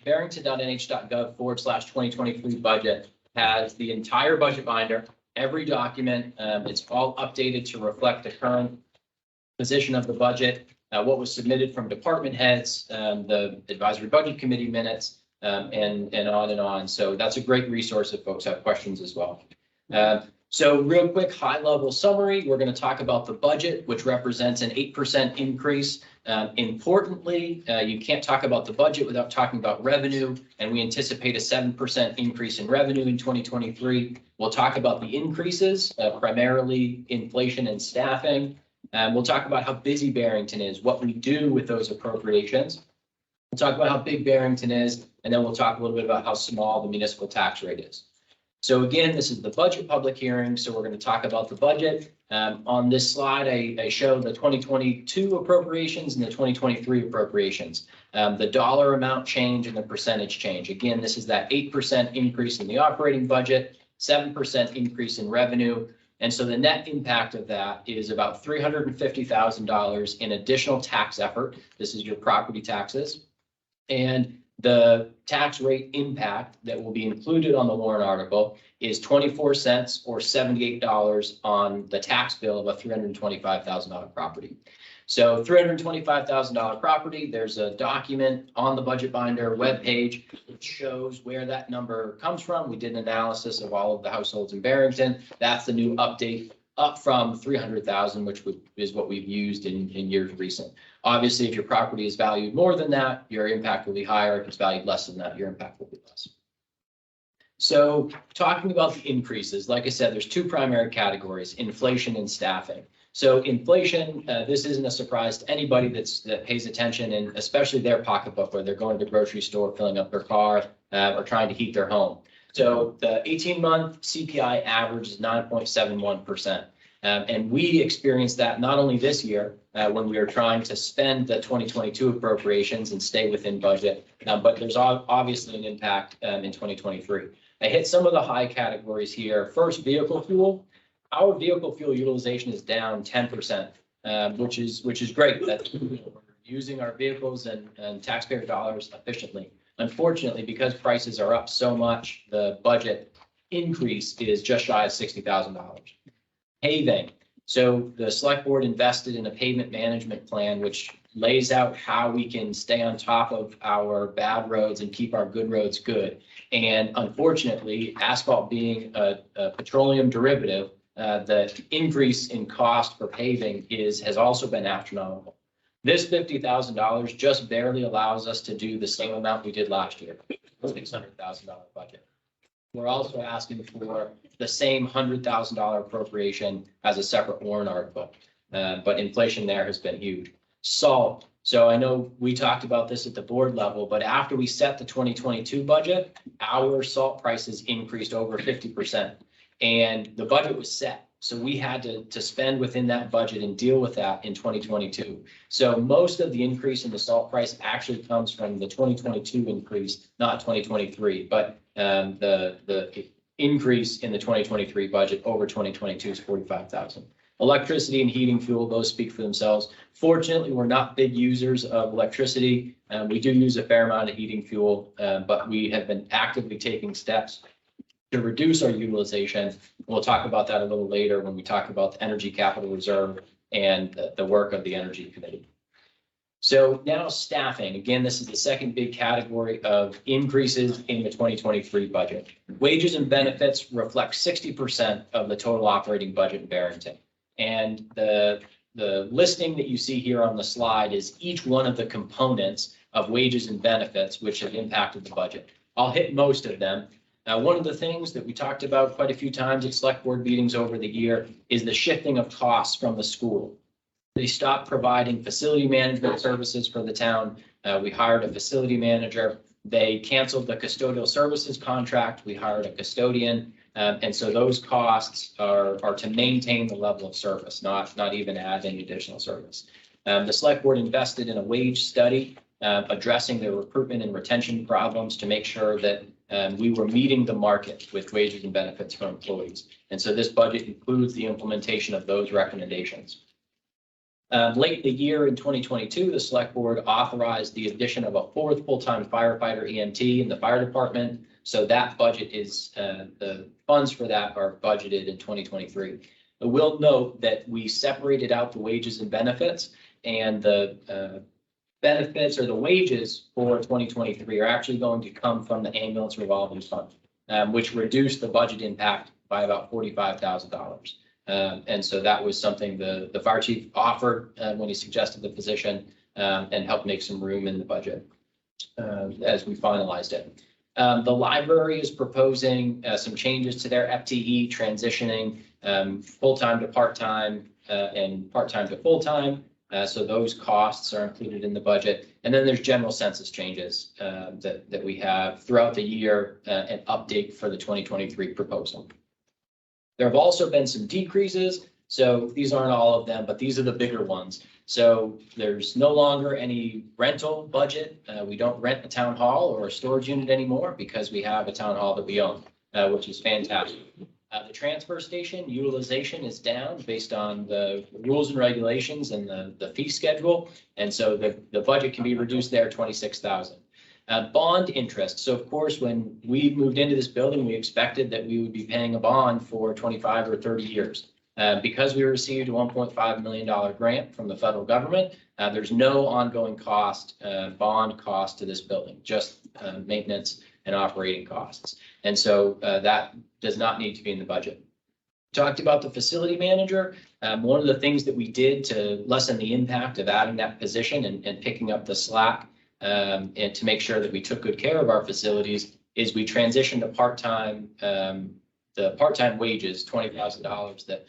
barrington.nh.gov/2023 budget has the entire budget binder, every document. It's all updated to reflect the current position of the budget, what was submitted from department heads, the advisory budget committee minutes, and on and on. So that's a great resource if folks have questions as well. So real quick, high level summary, we're going to talk about the budget, which represents an 8% increase. Importantly, you can't talk about the budget without talking about revenue, and we anticipate a 7% increase in revenue in 2023. We'll talk about the increases, primarily inflation and staffing. We'll talk about how busy Barrington is, what we do with those appropriations. We'll talk about how big Barrington is, and then we'll talk a little bit about how small the municipal tax rate is. So again, this is the budget public hearing, so we're going to talk about the budget. On this slide, I show the 2022 appropriations and the 2023 appropriations, the dollar amount change and the percentage change. Again, this is that 8% increase in the operating budget, 7% increase in revenue. And so the net impact of that is about $350,000 in additional tax effort. This is your property taxes. And the tax rate impact that will be included on the warrant article is 24 cents or $78 on the tax bill of a $325,000 property. So $325,000 property, there's a document on the budget binder webpage that shows where that number comes from. We did an analysis of all of the households in Barrington. That's the new update, up from 300,000, which is what we've used in years recent. Obviously, if your property is valued more than that, your impact will be higher. If it's valued less than that, your impact will be less. So talking about the increases, like I said, there's two primary categories, inflation and staffing. So inflation, this isn't a surprise to anybody that pays attention, and especially their pocketbook, where they're going to the grocery store, filling up their car, or trying to heat their home. So the 18-month CPI average is 9.71%. And we experienced that not only this year when we were trying to spend the 2022 appropriations and stay within budget, but there's obviously an impact in 2023. I hit some of the high categories here. First, vehicle fuel. Our vehicle fuel utilization is down 10%, which is great. That we're using our vehicles and taxpayer dollars efficiently. Unfortunately, because prices are up so much, the budget increase is just shy of $60,000. Paving. So the select board invested in a pavement management plan, which lays out how we can stay on top of our bad roads and keep our good roads good. And unfortunately, asphalt being a petroleum derivative, the increase in cost for paving has also been astronomical. This $50,000 just barely allows us to do the same amount we did last year, $600,000 budget. We're also asking for the same $100,000 appropriation as a separate warrant article, but inflation there has been huge. Salt. So I know we talked about this at the board level, but after we set the 2022 budget, our salt prices increased over 50%, and the budget was set. So we had to spend within that budget and deal with that in 2022. So most of the increase in the salt price actually comes from the 2022 increase, not 2023. But the increase in the 2023 budget over 2022 is 45,000. Electricity and heating fuel, those speak for themselves. Fortunately, we're not big users of electricity. We do use a fair amount of heating fuel, but we have been actively taking steps to reduce our utilization. We'll talk about that a little later when we talk about the Energy Capital Reserve and the work of the Energy Committee. So now staffing. Again, this is the second big category of increases in the 2023 budget. Wages and benefits reflect 60% of the total operating budget in Barrington. And the listing that you see here on the slide is each one of the components of wages and benefits which have impacted the budget. I'll hit most of them. Now, one of the things that we talked about quite a few times at select board meetings over the year is the shifting of costs from the school. They stopped providing facility management services for the town. We hired a facility manager. They canceled the custodial services contract. We hired a custodian. And so those costs are to maintain the level of service, not even add any additional service. The select board invested in a wage study addressing the recruitment and retention problems to make sure that we were meeting the market with wages and benefits for employees. And so this budget includes the implementation of those recommendations. Late in the year in 2022, the select board authorized the addition of a 4th full-time firefighter EMT in the fire department. So that budget is, the funds for that are budgeted in 2023. I will note that we separated out the wages and benefits, and the benefits or the wages for 2023 are actually going to come from the ambulance revolving fund, which reduced the budget impact by about $45,000. And so that was something the fire chief offered when he suggested the position, and helped make some room in the budget as we finalized it. The library is proposing some changes to their FTE, transitioning full-time to part-time and part-time to full-time. So those costs are included in the budget. And then there's general census changes that we have throughout the year, an update for the 2023 proposal. There have also been some decreases. So these aren't all of them, but these are the bigger ones. So there's no longer any rental budget. We don't rent a town hall or a storage unit anymore because we have a town hall that we own, which is fantastic. The transfer station utilization is down based on the rules and regulations and the fee schedule. And so the budget can be reduced there, 26,000. Bond interest. So of course, when we moved into this building, we expected that we would be paying a bond for 25 or 30 years. Because we received a $1.5 million grant from the federal government, there's no ongoing cost, bond cost to this building, just maintenance and operating costs. And so that does not need to be in the budget. Talked about the facility manager. One of the things that we did to lessen the impact of adding that position and picking up the slack, and to make sure that we took good care of our facilities, is we transitioned to part-time, the part-time wages, $20,000 that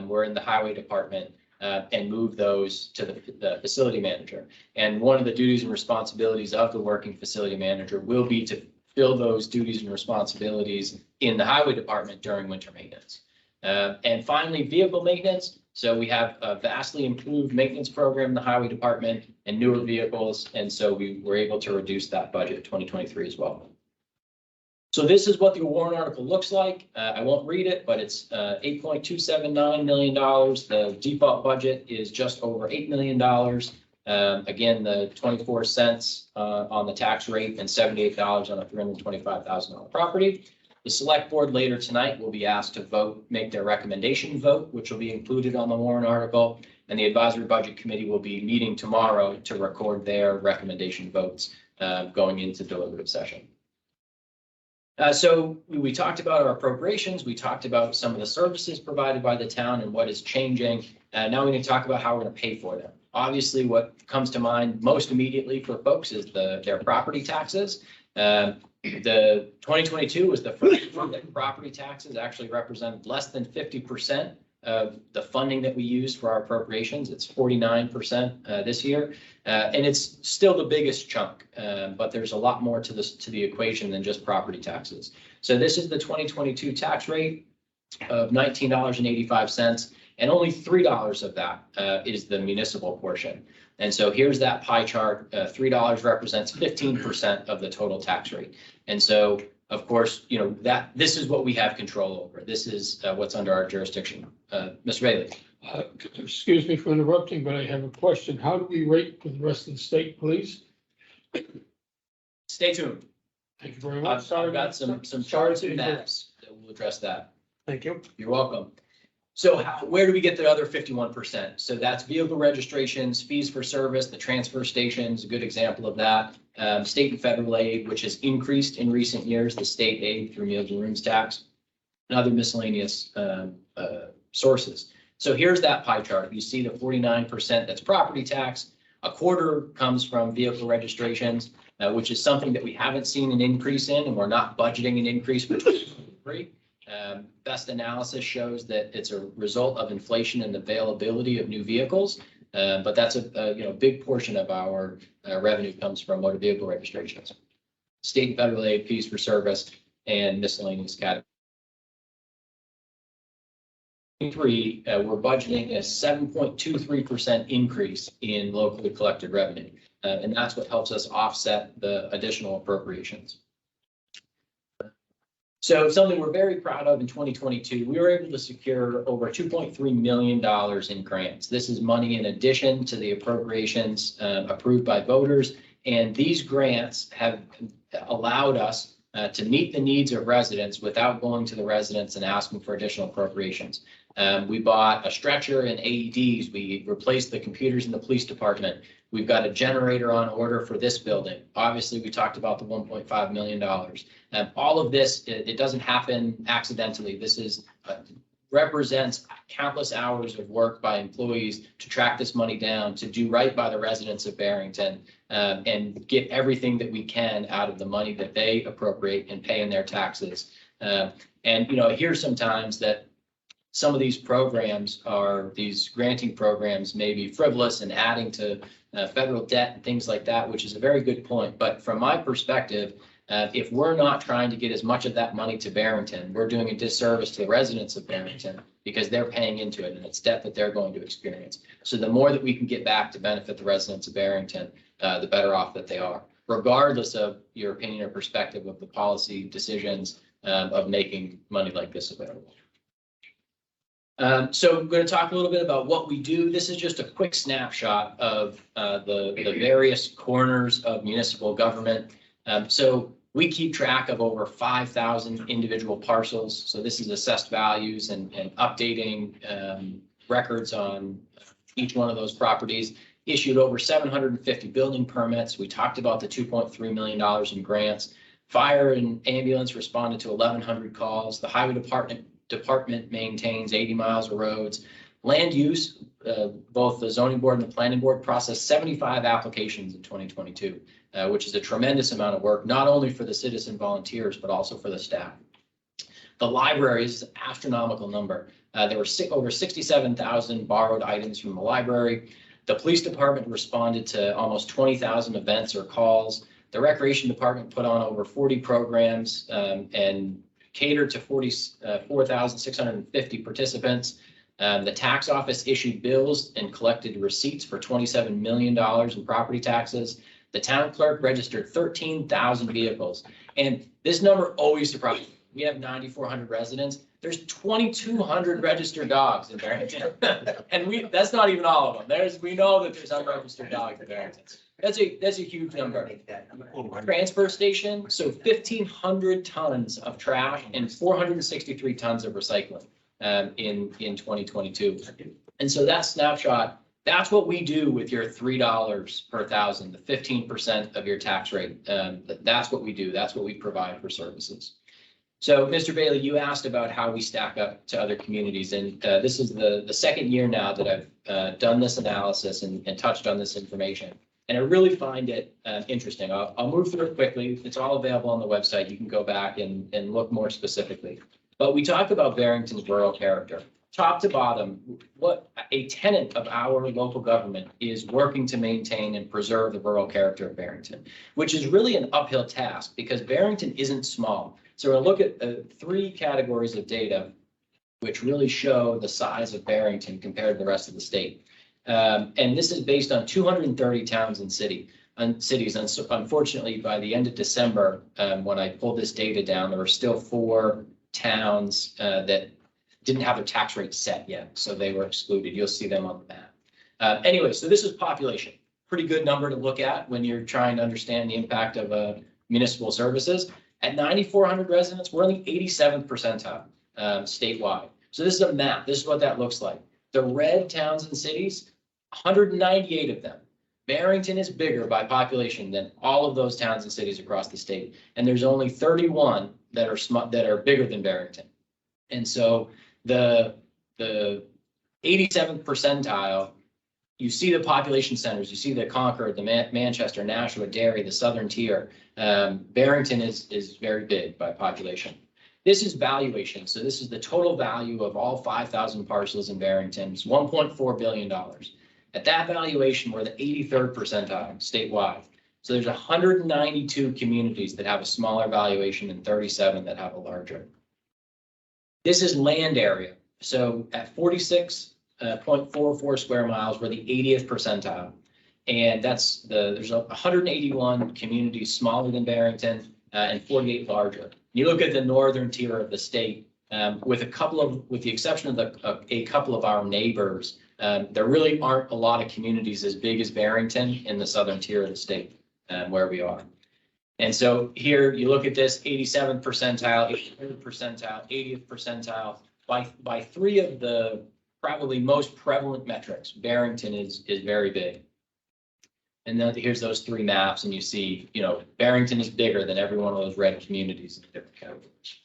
were in the highway department, and move those to the facility manager. And one of the duties and responsibilities of the working facility manager will be to fill those duties and responsibilities in the highway department during winter maintenance. And finally, vehicle maintenance. So we have a vastly improved maintenance program in the highway department and newer vehicles. And so we were able to reduce that budget in 2023 as well. So this is what the warrant article looks like. I won't read it, but it's $8.279 million. The default budget is just over $8 million. Again, the 24 cents on the tax rate and $78 on a $325,000 property. The select board later tonight will be asked to vote, make their recommendation vote, which will be included on the warrant article. And the advisory budget committee will be meeting tomorrow to record their recommendation votes going into deliberative session. So we talked about our appropriations. We talked about some of the services provided by the town and what is changing. Now we need to talk about how we're going to pay for them. Obviously, what comes to mind most immediately for folks is their property taxes. The 2022 was the first year that property taxes actually represented less than 50% of the funding that we use for our appropriations. It's 49% this year, and it's still the biggest chunk, but there's a lot more to the equation than just property taxes. So this is the 2022 tax rate of $19.85, and only $3 of that is the municipal portion. And so here's that pie chart. $3 represents 15% of the total tax rate. And so, of course, you know, that this is what we have control over. This is what's under our jurisdiction. Mr. Bailey. Excuse me for interrupting, but I have a question. How do we rate for the rest of the state, please? Stay tuned. Thank you very much. I've got some charts and maps that will address that. Thank you. You're welcome. So where do we get the other 51%? So that's vehicle registrations, fees for service, the transfer stations, a good example of that. State and federal aid, which has increased in recent years, the state aid through meals and rooms tax, and other miscellaneous sources. So here's that pie chart. You see the 49% that's property tax. A quarter comes from vehicle registrations, which is something that we haven't seen an increase in, and we're not budgeting an increase for 2023. Best analysis shows that it's a result of inflation and availability of new vehicles, but that's a big portion of our revenue comes from motor vehicle registrations, state and federal aid, fees for service, and miscellaneous categories. We're budgeting a 7.23% increase in locally collected revenue, and that's what helps us offset the additional appropriations. So something we're very proud of in 2022, we were able to secure over $2.3 million in grants. This is money in addition to the appropriations approved by voters. And these grants have allowed us to meet the needs of residents without going to the residents and asking for additional appropriations. We bought a stretcher and AEDs. We replaced the computers in the police department. We've got a generator on order for this building. Obviously, we talked about the $1.5 million. All of this, it doesn't happen accidentally. This is represents countless hours of work by employees to track this money down, to do right by the residents of Barrington, and get everything that we can out of the money that they appropriate and pay in their taxes. And, you know, I hear sometimes that some of these programs are, these granting programs may be frivolous and adding to federal debt and things like that, which is a very good point. But from my perspective, if we're not trying to get as much of that money to Barrington, we're doing a disservice to the residents of Barrington because they're paying into it and it's debt that they're going to experience. So the more that we can get back to benefit the residents of Barrington, the better off that they are, regardless of your opinion or perspective of the policy decisions of making money like this available. So I'm going to talk a little bit about what we do. This is just a quick snapshot of the various corners of municipal government. So we keep track of over 5,000 individual parcels. So this is assessed values and updating records on each one of those properties. Issued over 750 building permits. We talked about the $2.3 million in grants. Fire and ambulance responded to 1,100 calls. The highway department maintains 80 miles of roads. Land use, both the zoning board and the planning board processed 75 applications in 2022, which is a tremendous amount of work, not only for the citizen volunteers, but also for the staff. The library is an astronomical number. There were over 67,000 borrowed items from the library. The police department responded to almost 20,000 events or calls. The recreation department put on over 40 programs and catered to 44,650 participants. The tax office issued bills and collected receipts for $27 million in property taxes. The town clerk registered 13,000 vehicles. And this number always surprises me. We have 9,400 residents. There's 2,200 registered dogs in Barrington. And that's not even all of them. We know that there's unregistered dogs in Barrington. That's a huge number. Transfer station, so 1,500 tons of trash and 463 tons of recycling in 2022. And so that snapshot, that's what we do with your $3 per thousand, the 15% of your tax rate. That's what we do. That's what we provide for services. So, Mr. Bailey, you asked about how we stack up to other communities, and this is the second year now that I've done this analysis and touched on this information. And I really find it interesting. I'll move through it quickly. It's all available on the website. You can go back and look more specifically. But we talk about Barrington's rural character. Top to bottom, what a tenet of our local government is working to maintain and preserve the rural character of Barrington, which is really an uphill task because Barrington isn't small. So we'll look at 3 categories of data which really show the size of Barrington compared to the rest of the state. And this is based on 230 towns and cities. And so unfortunately, by the end of December, when I pulled this data down, there were still 4 towns that didn't have their tax rate set yet. So they were excluded. You'll see them on the map. Anyway, so this is population. Pretty good number to look at when you're trying to understand the impact of municipal services. At 9,400 residents, we're in the 87th percentile statewide. So this is a map. This is what that looks like. The red towns and cities, 198 of them. Barrington is bigger by population than all of those towns and cities across the state. And there's only 31 that are bigger than Barrington. And so the 87th percentile, you see the population centers, you see the Concord, the Manchester, Nashua, Derry, the southern tier. Barrington is very big by population. This is valuation. So this is the total value of all 5,000 parcels in Barrington. It's $1.4 billion. At that valuation, we're the 83rd percentile statewide. So there's 192 communities that have a smaller valuation and 37 that have a larger. This is land area. So at 46.44 square miles, we're the 80th percentile. And there's 181 communities smaller than Barrington, and 48 larger. You look at the northern tier of the state, with the exception of a couple of our neighbors, there really aren't a lot of communities as big as Barrington in the southern tier of the state, where we are. And so here you look at this 87th percentile, 83rd percentile, 80th percentile. By three of the probably most prevalent metrics, Barrington is very big. And then here's those three maps, and you see, Barrington is bigger than every one of those red communities in different categories.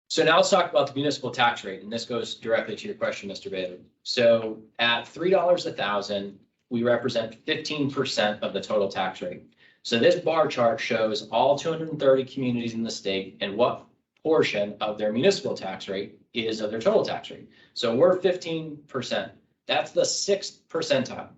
So now let's talk about the municipal tax rate, and this goes directly to your question, Mr. Bailey. So at $3 a thousand, we represent 15% of the total tax rate. So this bar chart shows all 230 communities in the state and what portion of their municipal tax rate is of their total tax rate. So we're 15%. That's the 6th percentile.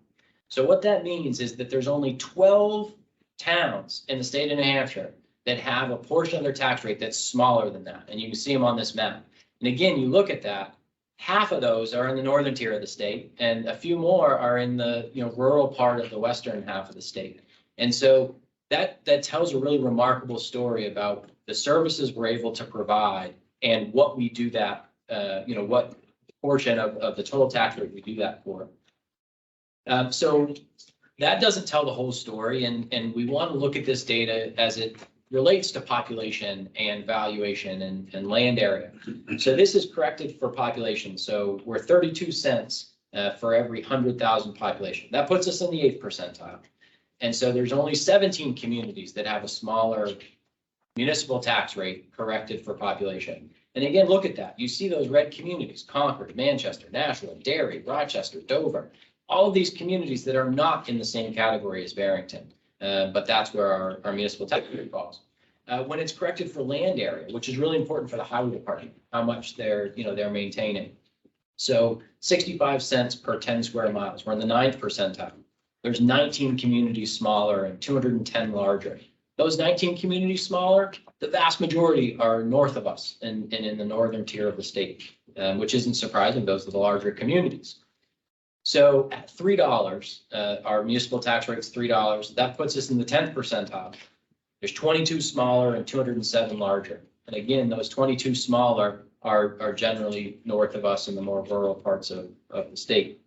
So what that means is that there's only 12 towns in the state of New Hampshire that have a portion of their tax rate that's smaller than that. And you can see them on this map. And again, you look at that, half of those are in the northern tier of the state, and a few more are in the rural part of the western half of the state. And so that tells a really remarkable story about the services we're able to provide and what we do that, what portion of the total tax rate we do that for. So that doesn't tell the whole story, and we want to look at this data as it relates to population and valuation and land area. So this is corrected for population. So we're 32 cents for every 100,000 population. That puts us in the 8th percentile. And so there's only 17 communities that have a smaller municipal tax rate corrected for population. And again, look at that. You see those red communities: Concord, Manchester, Nashua, Derry, Rochester, Dover. All of these communities that are not in the same category as Barrington, but that's where our municipal tax rate falls. When it's corrected for land area, which is really important for the highway department, how much they're maintaining. So 65 cents per 10 square miles. We're in the 9th percentile. There's 19 communities smaller and 210 larger. Those 19 communities smaller, the vast majority are north of us and in the northern tier of the state, which isn't surprising. Those are the larger communities. So at $3, our municipal tax rate's $3. That puts us in the 10th percentile. There's 22 smaller and 207 larger. And again, those 22 smaller are generally north of us in the more rural parts of the state.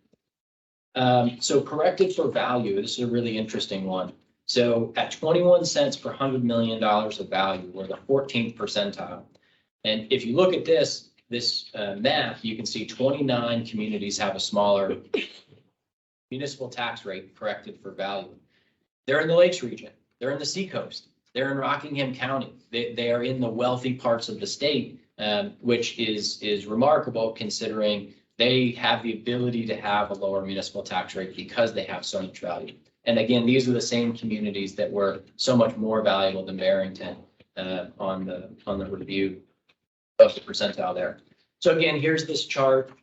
So corrected for value, this is a really interesting one. So at 21 cents per $100 million of value, we're the 14th percentile. And if you look at this map, you can see 29 communities have a smaller municipal tax rate corrected for value. They're in the Lakes region. They're in the Seacoast. They're in Rockingham County. They are in the wealthy parts of the state, which is remarkable considering they have the ability to have a lower municipal tax rate because they have so much value. And again, these are the same communities that were so much more valuable than Barrington on the review of the percentile there. So again, here's this chart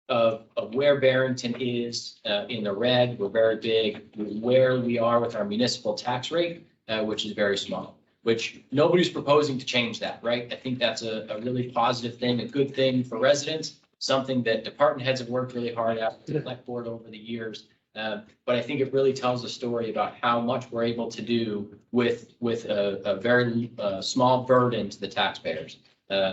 of where Barrington is in the red. We're very big. Where we are with our municipal tax rate, which is very small, which nobody's proposing to change that, right? I think that's a really positive thing, a good thing for residents, something that department heads have worked really hard at, the select board over the years. But I think it really tells a story about how much we're able to do with a very small burden to the taxpayers,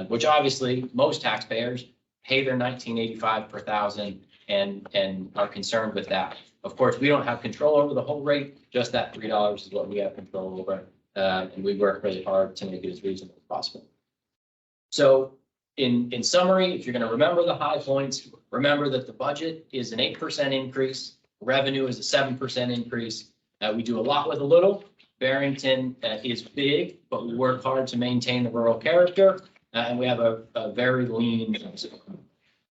which obviously most taxpayers pay their $19.85 per thousand and are concerned with that. Of course, we don't have control over the whole rate, just that $3 is what we have control over. And we work really hard to make it as reasonable as possible. So in summary, if you're going to remember the high points, remember that the budget is an 8% increase. Revenue is a 7% increase. We do a lot with a little. Barrington is big, but we work hard to maintain the rural character. And we have a very lean